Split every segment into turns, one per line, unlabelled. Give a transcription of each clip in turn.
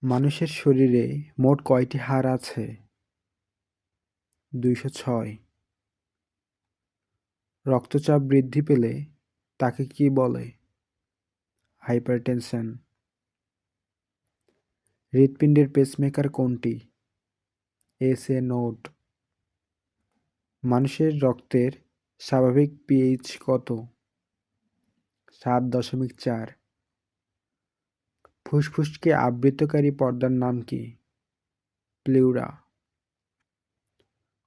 মানুষের শরীরে মোট কয়টি হাড় আছে? ২০৬। রক্তচাপ বৃদ্ধি পেলে তাকে কি বলে? হাইপারটেনশন। হৃৎপিণ্ডের পেসমেকার কোনটি? SA node. মানুষের রক্তের স্বাভাবিক পিএইচ কত? ৭.৪। ফুসফুসকে আবৃতকারী পর্দার নাম কি? প্লিউরা।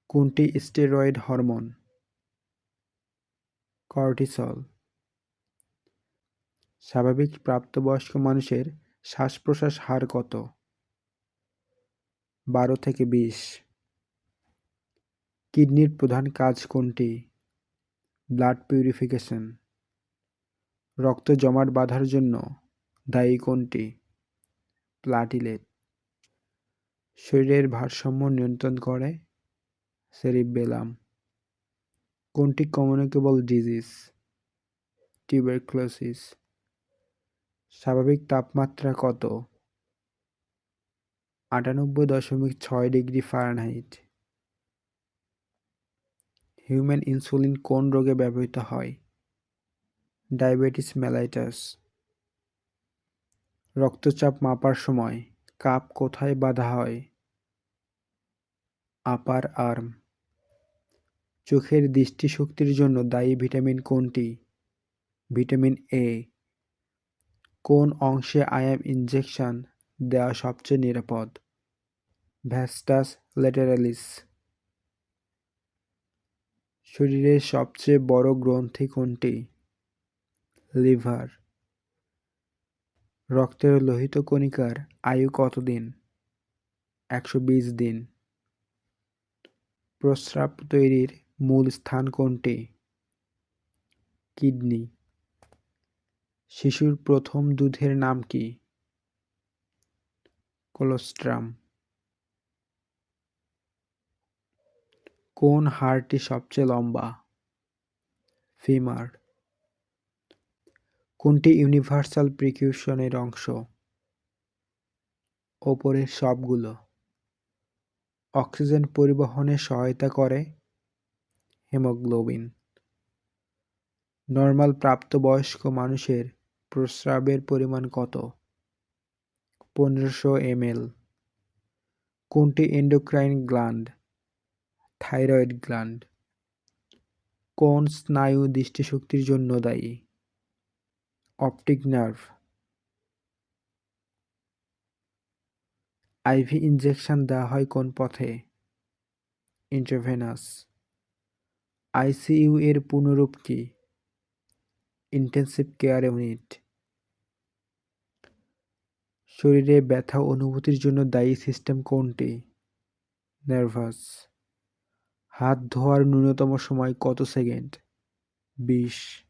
কোনটি স্টেরয়েড হরমোন? কর্টিসল। স্বাভাবিক প্রাপ্তবয়স্ক মানুষের শ্বাস-প্রশ্বাস হার কত? ১২ থেকে ২০। কিডনির প্রধান কাজ কোনটি? Blood purification. রক্ত জমাট বাঁধার জন্য দায়ী কোনটি? প্লাটিলেট। শরীরের ভারসাম্য নিয়ন্ত্রণ করে সেরিবেলাম। কোনটি কমিউনিকেবল ডিজিজ? টিউবারকুলোসিস। স্বাভাবিক তাপমাত্রা কত? ৯৮.৬ ডিগ্রি ফারেনহাইট। হিউম্যান ইনসুলিন কোন রোগে ব্যবহৃত হয়? Diabetes mellitus. রক্তচাপ মাপার সময় কাপ কোথায় বাঁধা হয়? আপার আর্ম। চোখের দৃষ্টিশক্তির জন্য দায়ী ভিটামিন কোনটি? Vitamin A. কোন অংশে আইএম ইনজেকশন দেওয়া সবচেয়ে নিরাপদ? ভ্যাস্টাস ল্যাটেরালিস। শরীরের সবচেয়ে বড় গ্রন্থি কোনটি? লিভার। রক্তের লোহিত কণিকার আয়ু কতদিন? ১২০ দিন। প্রস্রাব তৈরির মূল স্থান কোনটি? কিডনি। শিশুর প্রথম দুধের নাম কি? কোলোস্ট্রাম। কোন হাড়টি সবচেয়ে লম্বা? ফিমার। কোনটি ইউনিভার্সাল প্রিকিউশনের অংশ? ওপরের সবগুলো। অক্সিজেন পরিবহনে সহায়তা করে হিমোগ্লোবিন। নর্মাল প্রাপ্তবয়স্ক মানুষের প্রস্রাবের পরিমাণ কত? ১৫০০ ml। কোনটি এন্ডোক্রাইন গ্ল্যান্ড? Thyroid gland. কোন স্নায়ু দৃষ্টিশক্তির জন্য দায়ী? Optic nerve. আইভি ইনজেকশন দেওয়া হয় কোন পথে? ইন্ট্রাভেনাস। আইসিইউ এর পূর্ণরূপ কি? Intensive care unit. শরীরে ব্যথা অনুভূতির জন্য দায়ী সিস্টেম কোনটি? নার্ভাস। হাত ধোয়ার ন্যূনতম সময় কত সেকেন্ড? ২০।